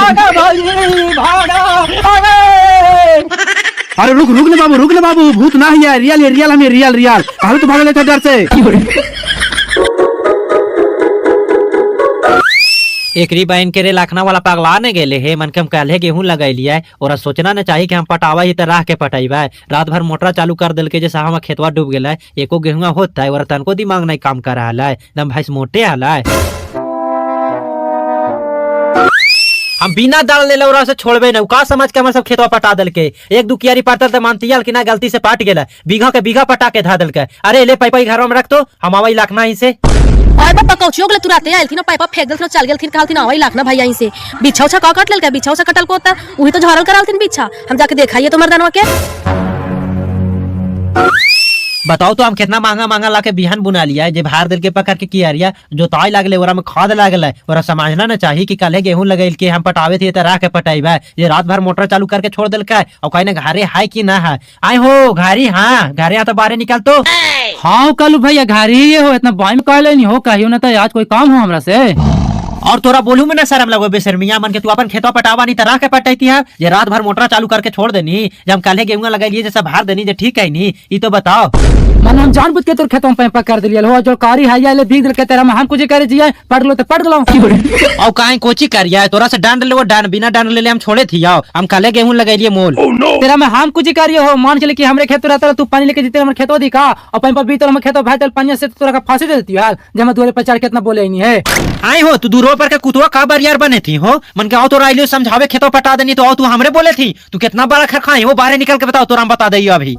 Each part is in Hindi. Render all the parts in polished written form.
भागा भाई भागा अरे रुक रुक ले बाबू भूत ना है रियल हमें रियल कहाँ तो भाग लेते डर से। एकरी बहन के रे लाखना वाला पगला ने गेले हे मन के हम काल्हे गेहूं लगैलिए और सोचना न चाहिए कि हम पटावा ही तरह के पटेबे। रात भर मोटर चालू कर दिल के जैसा हम खेतवा डूब गेला एको गेहुआ होता है और तनको दिमाग नहीं काम कर रहा है एकदम भैंस मोटे हला हम बिना डाल ले और से छोड़बे न का समझ के हम सब खेतवा पटा दल के एक दू कियारी पाटल त मानती कि ना गलती से पाट गेला बीघा के बीघा पटा के धा दल के। अरे ले पाइपा घर में रख तो हम आवाई लाखना ही से और पापा कौचियो गले तुराते आइल थी ना पाइपा फेंक देलथिन चल गेलथिन कहलथिन आवाई लाखना भाई यहीं से बिछा उछा का काट लेलके बिछा उछा कटल को होता वही तो झरल करालथिन बिछा हम जाके देखाइए तो मर्दानवा के। बताओ तो हम कितना महंगा लाके बिहान बुना लिया है जे भार दिल के पकड़ के किया रिया जो ताई लागले ओरा में खाद लागले ओरा समझना न चाहिए कि कल गेहूं लगेल के हम पटावे थे राह के पटाइबा ये रात भर मोटर चालू करके छोड़ दिल का और कहीं घरे है कि ना है आए हो घारी हाँ घरे तो बाहर निकल तो हाँ कल भैया घारी ये हो इतना बाई में कहले नहीं हो कहियो ना तो आज कोई काम हो हमरा से और तोरा बोलू में ना शर्म लगो बेशर्मिया मन के तू अपन खेतवा पटावा नहीं तरह के पटाई है ये रात भर मोटर चालू करके छोड़ देनी जब हम कल गेहूं लगाइए जैसा भार देनी जो ठीक है नहीं ये तो बताओ मन हम जानबूझ के तोर खेतों में कर दिलियल हो जो कारी है या ले बीग दिल के तेरा में हम कुछ करे जिया पढ़ लो तो पढ़ लो और काहे कोची करिया है तोरा से डांड ले वो डांड बिना डांड ले हम छोड़े थी आओ हम कल गेहूं लगाइए मोल तेरा में हम कुछ करिए हो मान चले कि हमरे खेत रहता तू पानी लेके जीते हमरे खेतों दिखा और पानी पर बीतल हम खेतों भाई पानी से तोरा का फांसी दे देती यार जब मैं दुआरे पर चढ़ के इतना बोले ही नहीं है। आई हो तू दूरो पर के कुतवा का बरियार बने थी हो मन के आओ तो राइलियो समझावे खेतों पटा देनी तो आओ तू हमरे बोले थी तू कितना बड़ा खरखाई हो बाहर निकल के बताओ तोरा हम बता दइयो अभी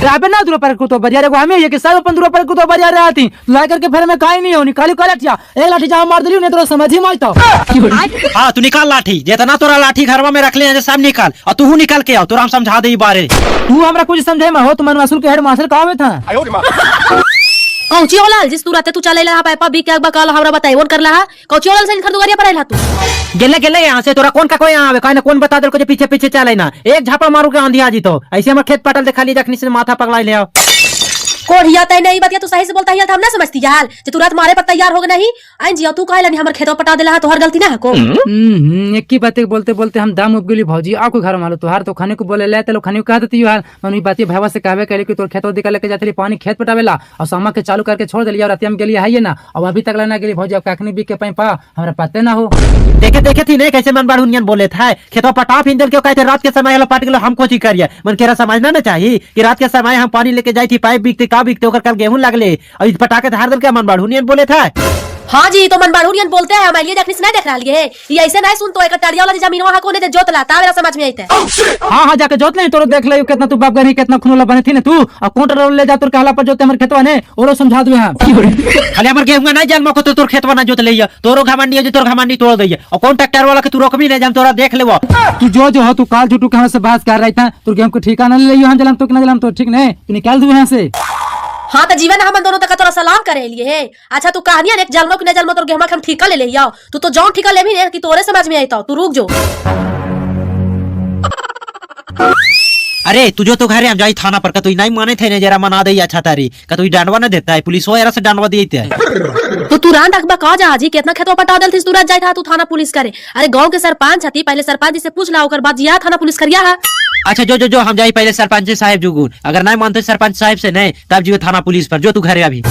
राबे ना दूर पर कुतो बरियार को हमें ये कि सब अपन दूर पर कुतो बरियार रहती ला करके फिर मैं काई नहीं होनी खाली कलटिया एक लाठी जा मार दिलियो नहीं तो समझ ही मारता। हां तू निकाल लाठी जितना तोरा लाठी घरवा में रख ले जे सब निकाल और तू निकाल के आओ तोरा हम समझा देई बारे तू हमरा कुछ समझे में हो तुम मनवासुल के हेड मास्टर कावे था कौची होला जिस तू रहते तू चले ला पाइपा भी क्या बकाल हमरा बताई वोट कर ला कौची होला से खरदुगारिया पर आइला तू गेले यहां से तोरा कौन का कोई आवे काहे कौन बता देल को जे पीछे पीछे चले ना एक झापा मारू के आंधी आजी तो ऐसे हमर खेत पटल देखा ली जखनी से माथा पगलाई ले आओ कोढ़िया तय नहीं बतिया तू सही से बोलता है हम ना समझती यार जे तू रात मारे पर तैयार हो गए नहीं आइन जिया तू कहला नहीं हमर खेतों पटा देला तो हर गलती ना है को एक की बातें बोलते बोलते हम दाम उब गेली भौजी आपको घर मालो तोहार तो खाने को बोले ले तो खाने को कह देती यार मनु बातें भैया से कहबे करे कि तोर खेतों दिखा लेके जाते पानी खेत पटावेला और सामा के चालू करके छोड़ देलिया और हम गेली है ना और अभी तक ना गेली भौजी अब काखनी बिक के पा हमरा पते ना हो देखे थी नहीं कैसे मन बाढ़ बोले था खेतों पटा फिर के कहते रात के समय पट गेलो हमको ची करिए मन केरा समझना ना चाहिए कि रात के समय हम पानी लेके जाई थी पाइप बिकते का बिकते ओकर कल गेहूं लगले और इस पटाखे धार दल के मन बाढ़ बोले था। हाँ जी तो मन बाढ़ बोलते हैं हमारे लिए देखने से नहीं देख रहा है ये ऐसे नहीं सुन तो एक टरिया वाला जमीन वहां कोने दे जोत लाता मेरा समझ में आते हां जाके जोत नहीं तो देख ले कितना तू बाप गरी कितना खुनला बने थी ना तू और कोंटर ले जा तोर कहला पर जोते हमर खेतवा ने ओरो समझा दू हां खाली हमर गेहूं नहीं जान मको तो तोर खेतवा ना जोत लेया तोरो घमंडी जे तोर घमंडी तोड़ दइया और कौन ट्रैक्टर वाला के तू रोकबी नहीं जान तोरा देख लेबो तू जो हो तू काल झूठू के हमसे बात कर रही था तोर गेहूं को ठिकाना ले लियो हम जलम तो ना जलम तो ठीक नहीं तू निकाल दू यहां से। हाँ तो जीवन हम दोनों तक तोरा सलाम करे लिए है। अच्छा तू कहानियां एक जलमो कि न जलमो तोर गेहूं हम ठिका ले लिया तू तो जौन ठिका ले भी नहीं कि तोरे समझ में आईता तू रुक जो। अरे तुझो तो घरे हम जाई थाना पर का तू नहीं माने थे ने जरा मना दे अच्छा तारी का तू डांडवा न देता है पुलिस वाला से डांडवा देते है तो तू रान रखबा का जा जी कितना खेतवा पटा देल थी तू रात जाई था तू थाना पुलिस करे। अरे गांव के सरपंच हती पहले सरपंच जी से पूछ ला ओकर बाद जिया थाना पुलिस करिया है। अच्छा जो हम जाई पहले सरपंच साहब जुगुन अगर नहीं मानते सरपंच साहब से नहीं तब जीव थाना पुलिस पर जो तू घरे अभी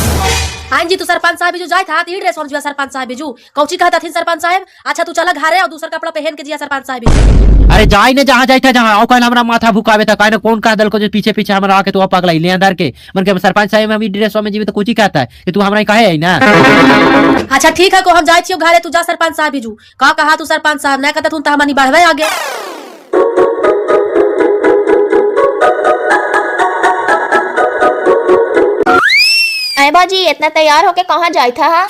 हाँ जी तू सरपंच साहब जो जाए था तीन ड्रेस जो सरपंच साहब जो कौची कहता थी सरपंच साहब। अच्छा तू चला घरे और दूसरा कपड़ा पहन के जिया सरपंच साहब। अरे जाई ने जहाँ जाई था जहाँ और कल हमरा माथा भुकावे था काहे कौन कह दल को जो पीछे पीछे हमरा आके तू पगला ले अंदर के मन के सरपंच साहब में ड्रेस में जीव तो कुछ ही कहता है कि तू हमरा कहे है ना। अच्छा ठीक है को हम जाए छियो घरे तू जा सरपंच साहब जू का कहा तू सरपंच साहब नहीं कहता तू तो हमनी बढ़वे आगे। बाजी इतना तैयार होके कहाँ जाई था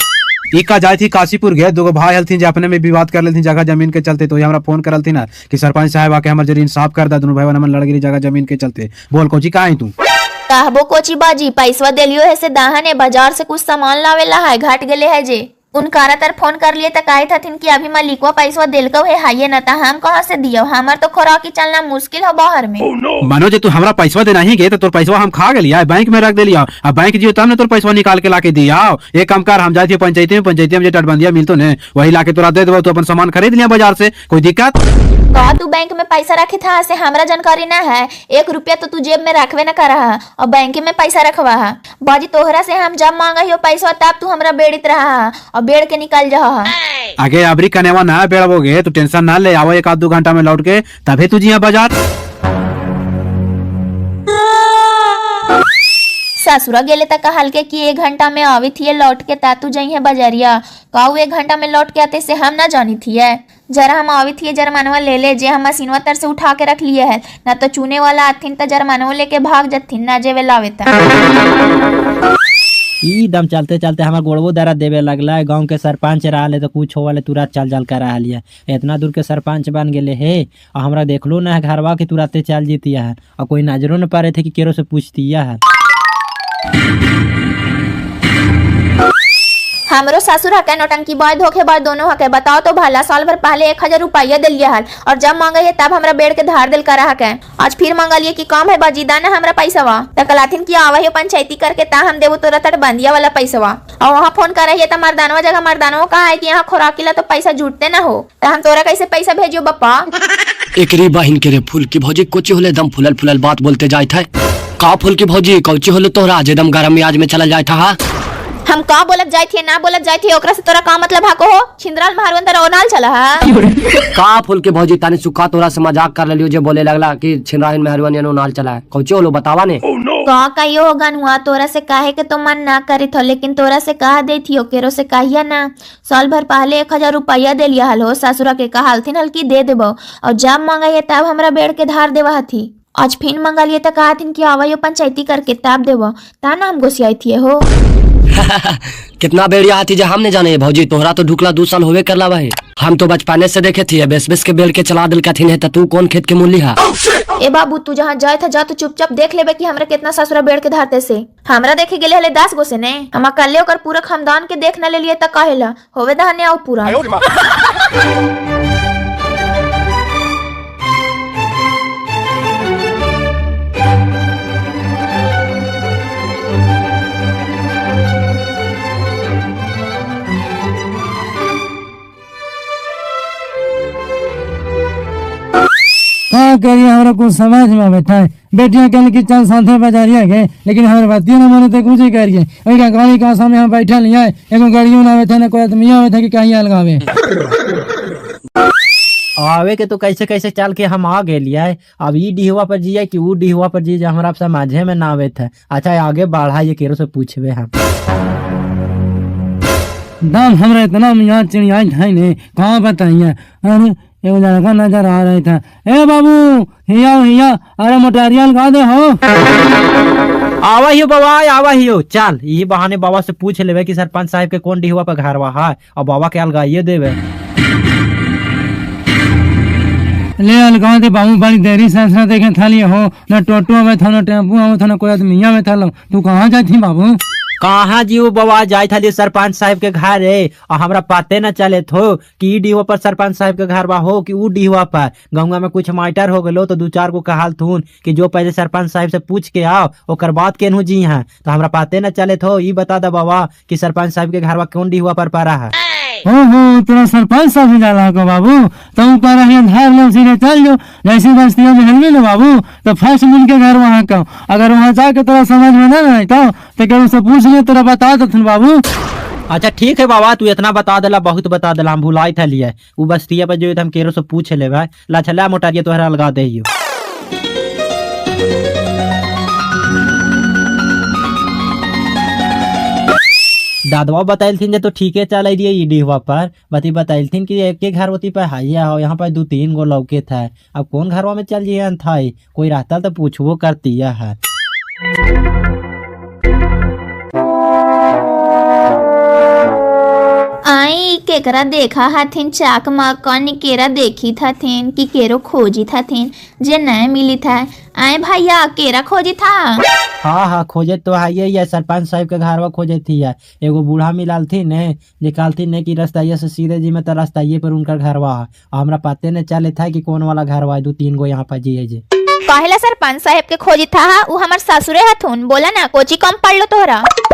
इका जाई थी काशीपुर गए दो भाई हल थी अपने में विवाद कर लेती जगह जमीन के चलते तो ये हमरा फोन करल थी ना कि सरपंच साहब आके हमर जरी इंसाफ कर दा दोनों भाई मन लड़ गई जगह जमीन के चलते बोल कोची का आई तू कहबो कोची बाजी पैसवा देलियो है से दाहने बाजार से कुछ सामान लावेला है घाट गेले है जे उनकारा तर फोन कर लिए तो कहे थथिन कि अभी मलिकवा पैसा दिलको है हाइये न ता हम कहाँ से दियो, हमर तो खोराकी चलना मुश्किल हो बाहर में। मानो जे तू हमरा पैसा देना ही गे तो तोर पैसा हम खा गेलिया, बैंक में रख देलिया। अब बैंक जियो तब ने तोर पैसा निकाल के लाके दिया। एक काम कर, हम जाए पंचायती में जे टटबंदिया मिलतो ने वही लाके तोरा दे देबो, तो अपन सामान खरीद लिया बाजार से, कोई दिक्कत? कहा तू बैंक में पैसा रखे था से हमरा जानकारी ना है, 1 रुपया तो तू जेब में रखवे न कर रहा और बैंक में पैसा रखवा है। बाजी तोहरा से हम जब मांगा हो पैसा तब तू हमरा बेड़ित रहा और बेड़ के निकल जा। आगे अबरी कनेवा ना बेड़बोगे तो टेंशन ना ले, आओ 1-2 घंटा में लौट के तभी तू जिया बाजार। ससुरा गेले तक कहल के कि 1 घंटा में आवी थी लौट के तातू जाई है बाजारिया। कहू 1 घंटा में लौट के आते से हम ना जानी थी है। जरा हम आवी थी जरमानवा ले ले जे हम मशीनवा तर से उठा के रख लिए है, ना तो चूने वाला आथिन तो जरमानवा लेके भाग जथिन ना जेवे लावे ता। ई दम चलते चलते हमार गोड़वो दर्द देवे लगला है। गांव के सरपंच रहा तो कुछ हो वाले तुरंत चल चल कर रहा लिया, इतना दूर के सरपंच बन गेले है और हमरा देखलो ना है घरवा के तुरंत चल जीती है और कोई नजरों न पा रहे थे कि केरो से पूछती है। हमरो ससुर हके नौटंकी बॉय धोखेबाज दोनों हके। बताओ तो भला, साल भर पहले 1000 रुपया दिलिया हल और जब मांगे है तब हमरा बेड़ के धार दिल करा हके। आज फिर मांगा लिए कि काम है बाजी दाना हमरा पैसावा तकलाथिन की आवा है पंचायती करके ता हम देबो तोरा तट बंदिया वाला पैसावा। और वहाँ फोन करे है त मर्दानवा जगह मर्दानवा कहा है कि यहाँ खोराकी ला तो पैसा जुटते ना हो, तो हम तोरा कैसे पैसा भेजियो बप्पा। एकरी बहिन के रे फूल की भौजी कोची होले दम फुलल फुलल बात बोलते जाए थे। का फूल की भौजी कौची होले तोहरा जे दम गरम मियाज में चला जाए था। हम का बोलत जाए थे ना बोलत जाए थे ओकरा से तोरा का मतलब हाको हो। छिंदराल महारवन तर ओनाल चला है। का फूल की भौजी ताने सुखा तोरा से मजाक कर लियो जे बोले लगला कि छिंदराल महारवन यानो नाल चला है। कौची होलो बतावा ने। का कहियो होगा नुआ तोरा से काहे के तो मन ना करे थो, लेकिन तोरा से कहा दे थी केरो से कहिया ना। साल भर पहले 1000 रुपया दे लिया हल हो, ससुरा के कहालथिन हल्की दे देबो और जब मांगा तब हमरा बेड़ के धार देवा हथी। आज फिर मंगा लिए तो कहा थी कि आवायो पंचायती करके तब देबो, ता ना हम गोसियाई थी हो। कितना बेड़िया हाथी जे हम ने जाने भौजी, तोहरा तो ढुकला 2 साल होवे करला भाई। हम तो बचपने से देखे थी बेस बेस के बेड़ के चला दिल कथिन है, तू कौन खेत के मूल्य है। ए बाबू तू जहाँ जाए था जा तो चुपचाप देख लेबे कि हमरा कितना ससुरा बेड़ के धारते से। हमरा देखे गेले हले 10 गो से ने, हम कल्ले ओकर पूरा खानदान के देख न ले लिए त काहेला होवे दहने आओ पूरा। क्या करिए, हमारा कुछ समझ में बैठा है। बेटियां कल की चल साथे बाजारिया गए, लेकिन हमारे बातियों न माने तो कुछ ही करिए। वही गाड़ी का सामने हम बैठा नहीं है, एगो गाड़ियों ना बैठे ना कोई आदमी आवे थे कि कहीं अलगावे। आवे के तो कैसे कैसे चल के हम आ गए लिया। अब ई डिहुआ पर जिया कि ऊ डिहुआ पर जी हमारा समझे में ना आवे थे। अच्छा आगे बढ़ा ये केरो से पूछवे हम। दाम हमरा इतना मियाँ चिड़िया है ने, कहाँ बताइए। अरे एगो लड़का नजर आ रहा था। ए बाबू हिया हिया, अरे मोटारिया लगा दे हो। आवा ही बाबा आवा ही हो। चल यही बहाने बाबा से पूछ लेवे कि सरपंच साहब के कौन डिहुआ पर घरवा है और बाबा के अलगाइए देवे। ले अलगा दे बाबू, बड़ी देरी से देखे था लिए हो, न टोटो में था न टेम्पो में था न कोई आदमिया में था। तू कहाँ जाती बाबू? कहाँ जी वो बाबा जाए था सरपंच साहब के घर है और हमरा पते न चले थो कि ई डिहुआ पर सरपंच साहब के घर बा हो कि ऊ डिहुआ पर। गंगा में कुछ माइटर हो गलो तो 2-4 को कहाल थून कि जो पहले सरपंच साहब से पूछ के आओ ओकर बात केनहू जी है, तो हमरा पते न चले थो। ई बता दा बाबा कि सरपंच साहब के घर बा कौन डिहुआ पर पड़ा है। हो तेरा सरपंच साहब ही डाला को बाबू, तो ऊपर धार लो सीधे चल जो। जैसी बस्तियों में हलवी ना बाबू तो फर्स्ट मिल के घर वहाँ का, अगर वहाँ जाके तेरा समझ में ना आए तो क्या उससे पूछ ले, तेरा बता दो बाबू। अच्छा ठीक है बाबा, तू इतना बता देला, बहुत बता देला, हम भुलाई था लिया। वो बस्तिया पर जो हम केरो से पूछ ले भाई। ला चला मोटारिया तोहरा लगा दे। दादवा बताइल थीन जे तो ठीके चल दिए ई डिहुआ पर। बती बताइल थीन कि एक के घर होती पर हाइया हो, यहाँ पर 2-3 गो लौके था। अब कौन घरवा में चल जिए था, कोई रहता तो पूछबो करती है। आई केकरा देखा हथिन चाक मकन केरा देखी थथिन कि केरो खोजी थथिन जे नहीं मिली था। आए भैया केरा खोजी था। हाँ हाँ खोजे तो है ये सरपंच साहब के घरवा खोजे थी है। एगो बूढ़ा मिलाल थी ने निकालती ने कि रास्ताइया से सीधे जी में तो रास्ताइये पर उनका घरवा है। हमरा पते ने चले था कि कौन वाला घरवा है। 2-3 गो यहाँ पर जी है जी। कहेला सरपंच साहब के खोजी था उ हमार सासुरे हथुन। बोला ना कोची कम पड़ लो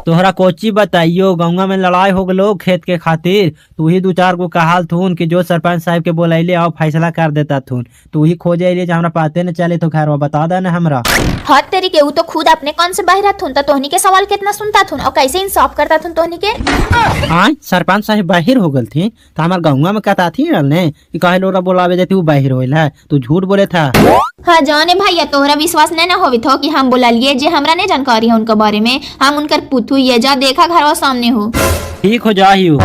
तोहरा कोची बताइयो गौवा में लड़ाई हो गलो खेत के खातिर। तू ही 2-4 गो कहाल थून कि जो सरपंच साहब के बोलैले आओ फैसला कर देता थून। तू ही खोजे अलिए हमरा पाते न चले तो खैर बता दे ना हमरा। हद तेरी के उ तो खुद अपने कौन से बाहर हथुन तो तोहनी के सवाल कितना सुनता थुन और कैसे इंसाफ करता थुन तोहनी के। हाँ सरपंच साहब बाहिर हो गल थी तो हमार गौवा में कहता थी ने कि कहे लोरा बोलावे जाती बाहिर होइला। तू झूठ बोले था। हाँ जाने भैया तोहरा विश्वास नहीं ना होवित हो कि हम बोला लिए जे हमरा नहीं जानकारी है उनके बारे में। हम उनकर पुतु ये जा देखा घरवा सामने हो। ठीक हो जाहियो।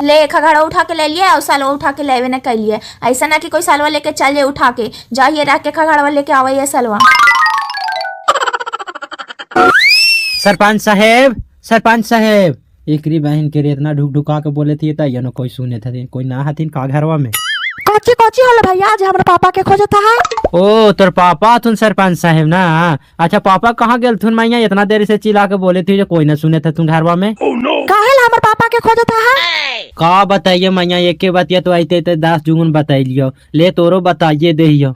ले खगड़ा उठा के ले लिया और सालवा उठा के लेवे न कर लिए। ऐसा ना कि कोई सालवा लेके चल जाए उठा के जाइए रख के खगड़वा लेके आवे ये सालवा। सरपंच साहेब एकरी बहन के रे इतना ढुक ढुका के बोले थी त न कोई सुने थे कोई ना हथिन का घरवा में। कोची होला भैया आज हमरा पापा के खोजत है। ओ तोर पापा थुन सरपंच साहेब ना। अच्छा पापा कहाँ गेल थुन मैया इतना देर से चिल्ला के बोले थी जो कोई ना सुने थे तुम घरवा में। काहेला हमर पापा के खोजत है। का बताइए मैया एक के बतिया तो आते 10 जुगुन बताइलियो। ले तोरो बताइए देहियो।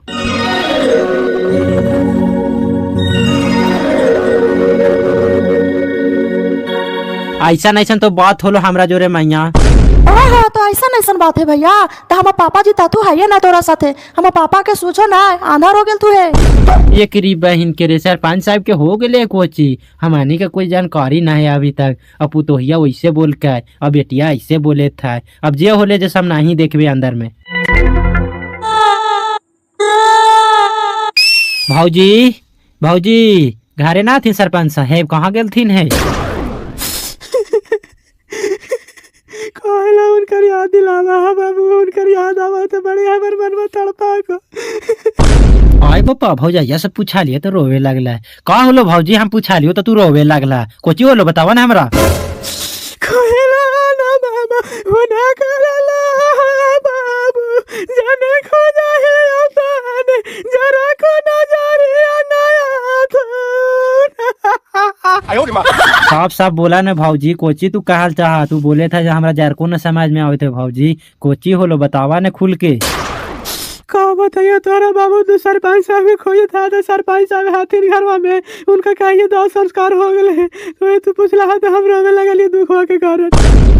ऐसा तो बात होलो हमरा जोरे मैया। ओहो तो ऐसा बात है भैया तो हमार पापा जी तातू है ना तोरा साथे। हमार पापा के सोचो ना आंधार हो गेल तू है। ये करीब बहन के रे सरपंच साहब के हो गए कोची हमानी का कोई जानकारी ना है अभी तक। अब पुतोहिया वैसे बोल के अब बेटिया ऐसे बोले था। अब जे होले जे सब नहीं देखबे अंदर में। भौजी घरे ना थी सरपंच साहेब कहाँ गेल थीन है। काहेला उनकर याद दिलावा बाबू उनकर याद आवा तो बड़े हमर मन में तड़पा को। आय पापा भौजैया से पूछा लिए तो रोवे लगला। का होलो भौजी हम पूछा लियो तो तू रोवे लगला। कोची होलो बतावा ना हमरा। काहेला ना बाबा वो ना करला बाबू जाने खोजा है अपने जरा को नजरिया नया था। साफ साफ बोला ना भौजी कोची तू कहल चाह। तू बोले था हमरा जरको न समझ में आवे थे भौजी कोची होलो बतावा ने खुल के। का बताइए तोरा बाबू तो सरपंच साहब के खोजे था तो सरपंच साहब हाथी घरवा में उनका कहिए 10 संस्कार हो गए तो तू पूछला तो हम रोवे लगलिए दुखवा के कारण।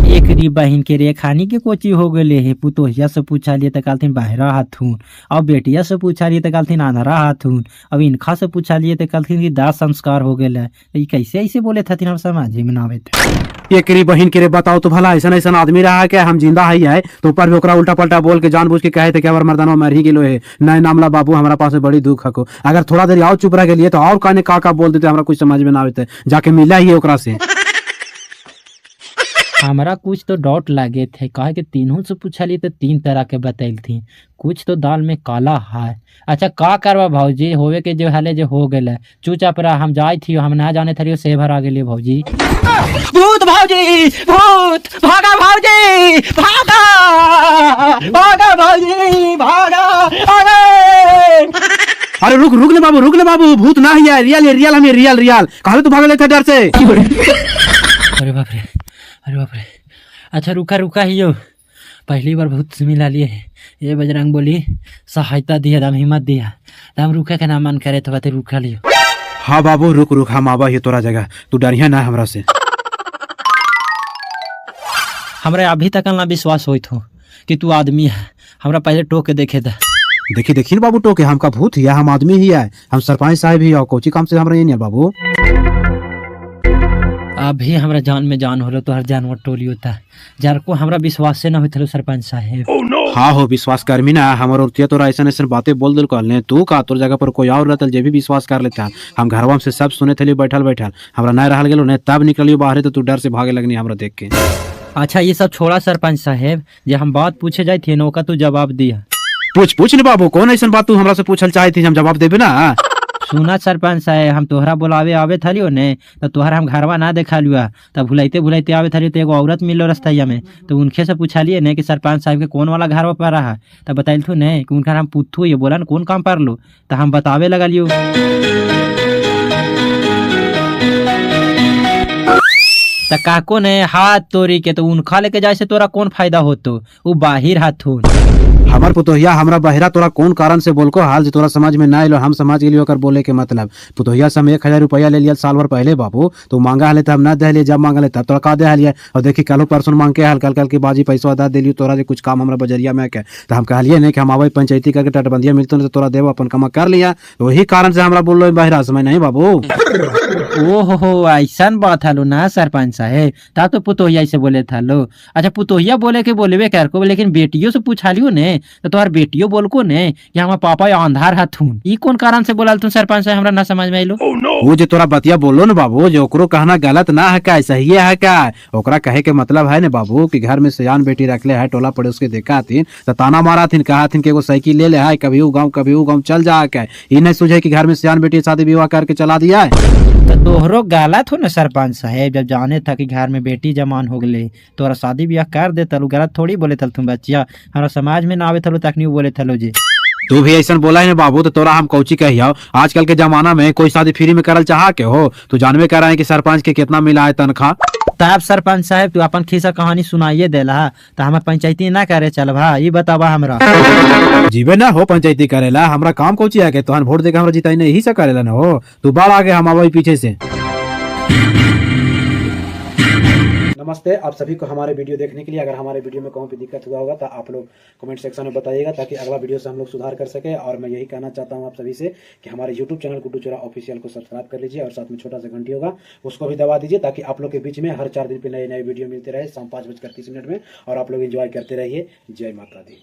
एक री बहन के रे खानी के कोची हो गए है। पुतोहिया से पूछा लिए तो कहथिन बहरा हाथून। अब बेटिया से पूछा लिए तो कहथिन आंधरा हाथून। अब इनका से पूछा लिए तो कहथिन कि 10 संस्कार हो गए। कैसे ऐसे बोले थे हम समझ में ना आवे थे। ये करी बहन के रे बताओ तो भला ऐसा आदमी रहा है क्या हम जिंदा है तो ऊपर भी ओकरा उल्टा पल्टा बोल के जानबूझ के कहे थे कि मर्दाना मर ही गेलो है नए नामला बाबू हमारा पास में बड़ी दुख हको। अगर थोड़ा देर और चुप रह गए तो और कहने का बोल देते हमरा कुछ समझ में ना आते जाके मिला ही ओकरा से। हमारा कुछ तो डाउट लागे थे कहे कि तीनों से पूछली तो 3 तरह के बतैल थी। कुछ तो दाल में काला है। अच्छा का करवा भौजी होवे के जो हाले जो हो गए चुपचाप रहा। हम जाए थी हम ना जाने थी से भर आ गए भौजी। भूत भौजी भूत भागा भौजी भागा भौजी भागा। अरे रुक ले बाबू भूत ना है रियल हमें रियल कहा तू भाग लेते डर से। अरे बाप रे अच्छा रुका हियो पहली बार भूत से मिला लिए। ये बजरंग बोली सहायता दिया दम हिम्मत दिया दम रुके के ना मन करे तो बात रुका लियो। हाँ बाबू रुक हम आवा ही तोरा जगह तू डरिया ना हमरा से। हमरा अभी तक ना विश्वास होइत हो कि तू आदमी है। हमरा पहले टोक के देखे था। देखी बाबू टोके हमका भूत ही है हम आदमी ही है हम सरपंच साहब ही और कोची काम से हमरा ये नहीं बाबू। अभी हमरा जान में जान होलो तो हर जानवर टोली होता जार को हमरा विश्वास से ना होत हलो सरपंच साहब। हाँ हो विश्वास कर्मी ना हमर औरतिया तोरा ऐसा बातें बोल दिल कहले तू का तोर जगह पर कोई और रहतल जे भी विश्वास कर लेता। हम घरवा से सब सुने थे बैठल हमरा नहीं रहल गेलो नहीं तब निकलियो बाहर तो तू डर से भागे लगनी हमरा देख के। अच्छा ये सब छोड़ा सरपंच साहब जे हम बात पूछे जाए थे नौका तू जवाब दिया। पूछ न बाबू कौन ऐसा बात तू हमरा से पूछल चाहे थी हम जवाब देबे ना। सुना सरपंच साहब, हम तोहरा बुलावे आवे थलियो ने तो तोहरा हम घरवा ना देखा लिया, तब भुलाइते भुलाइते आवे थलियो तो एगो औरत मिलो रस्तैया में, तो उनके से पूछलिए ने कि सरपंच साहब के कौन वाला घरवा पर रहा, तब बताइल थू ने कि उनका हम पूछू, ये बोला न कौन काम पर लो, तो हम बतावे लगलियो। त काको ने हाथ तोरी के तो उनखा लेके जाए से तोरा कौन फायदा होतो, वो बाहिर हाथून। हमार पुतोहिया हमरा बहिरा तोरा कौन कारण से बोल को हाल जे तोरा समझ में ना आइलो, हम समझ गेलियो ओकर बोले के मतलब। पुतोहिया से हम 1000 रुपया ले लिया साल भर पहले बाबू, तो मांगा हले तब ना दे लिए, जब मांगा ले तब तोरा का दे हलिए। और देखी कल परसों मांग के हाल कल की बाजी पैसा अदा दे लियो तोरा जे कुछ काम हमरा बजरिया में के, तो हम कहलिए नहीं कि हम आवे पंचायती करके टटबंदिया मिलतो तो तोरा देव अपन कमा कर लिया, वही कारण से हमरा बोल लो बहिरा समय नहीं बाबू। ओहो ऐसा बात हलो ना सरपंच साहब, ता तो पुतोहिया से बोले था लो। अच्छा पुतोहिया बोले के बोलेबे कर को, लेकिन बेटियों से पूछा लियो ने तो तोहर बेटियों बोल को ने कि हमार पापा अंधार हथुन, ई कौन कारण से बोला तू सरपंच साहब, हमरा ना समझ में आइलो। वो जो तोरा बतिया बोलो न बाबू, जो ओकरो कहना गलत ना है का, सही है का, ओकरा कहे के मतलब है न बाबू कि घर में सयान बेटी रखले है, टोला पड़ोस के देखा थीन तो ताना मारा थीन, कहा थीन कि एगो साइकिल ले ले है, कभी वो गाँव चल जा के, ई नहीं सूझे कि घर में सयान बेटी शादी विवाह करके चला दिया है। तो तोहरो गलत हो न सरपंच साहब, जब जाने था कि घर में बेटी जमान हो गले तोरा शादी ब्याह कर दे तलू, गलत थोड़ी बोले तल तुम बच्चिया, हमारा समाज में ना आवे थलो तकनी बोले थलो जी। तू भी ऐसा बोला है ना बाबू, तो तोरा हम कौची कहियो, आजकल के जमाना में कोई शादी फ्री में करल चाह के हो, तू जानबे कर रहे हैं कि सरपंच के कितना मिला है तनख्वाह। तब सरपंच साहब तू अपन खिस्सा कहानी सुनाइए देला, तो हमार पंचायती ना करे चल भा, ये बतावा हमरा। जीवे ना हो पंचायती करेला, हमरा काम कौची है के तोहन वोट देके हमरा जिताई नहीं, यही से करेला ना हो, तू बाढ़ आगे हम आवे पीछे से। नमस्ते आप सभी को हमारे वीडियो देखने के लिए। अगर हमारे वीडियो में कहूँ भी दिक्कत हुआ होगा तो आप लोग कमेंट सेक्शन में बताइएगा, ताकि अगला वीडियो से हम लोग सुधार कर सके। और मैं यही कहना चाहता हूँ आप सभी से कि हमारे YouTube चैनल गुड्डू चोरा ऑफिशियल को सब्सक्राइब कर लीजिए, और साथ में छोटा सा घंटी होगा उसको भी दबा दीजिए, ताकि आप लोग के बीच में हर 4 दिन पे नए नए वीडियो मिलते रहे शाम 5:30 में, और आप लोग एंजॉय करते रहिए। जय माता दी।